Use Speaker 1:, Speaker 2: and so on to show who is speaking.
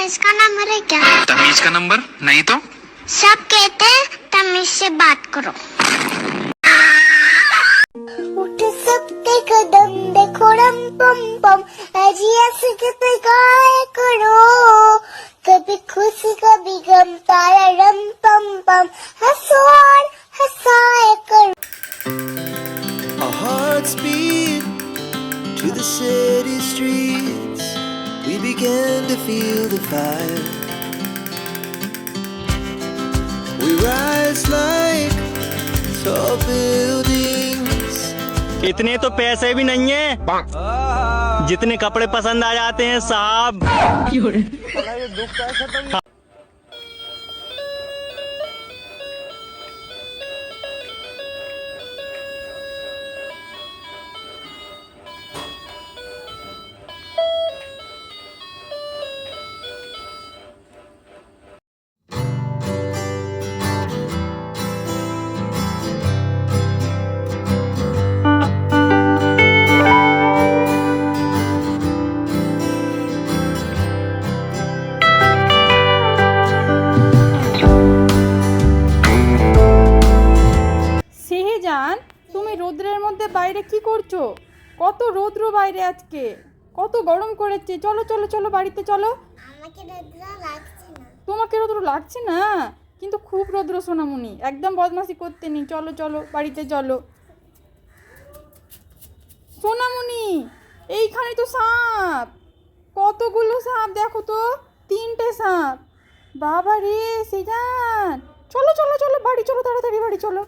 Speaker 1: तमीज का नंबर है क्या?
Speaker 2: तमीज का नंबर नहीं तो?
Speaker 1: सब कहते हैं तमीज से बात करो। उठे सबके कदम देखो रम पम पम, अजी ऐसे कितने गाए करो, कभी खुशी कभी गम, तारा रम पम पम, हंसो और हंसाए करो।
Speaker 3: Our hearts beat to the city streets. We began to feel the fire. We rise like tall buildings.
Speaker 4: इतने तो पैसे भी नहीं है जितने कपड़े पसंद आ जाते हैं साहब।
Speaker 5: শাহজাহান, তুমি রোদ্রের মধ্যে বাইরে কি করছো? কত রৌদ্র বাইরে আজকে, কত গরম করেছে। চলো চলো চলো বাড়িতে চলো।
Speaker 1: আমাকে রৌদ্র লাগছে না।
Speaker 5: তোমাকে রৌদ্র লাগছে না, কিন্তু খুব রৌদ্র সোনামণি, একদম বদমাশি করতে নেই। চলো চলো বাড়িতে চলো। সোনামণি, এইখানে তো সাপ, কতগুলো সাপ দেখো তো, 3টে সাপ। বাবা রে শাহজাহান, চলো চলো চলো বাড়ি চলো, তাড়াতাড়ি বাড়ি চলো।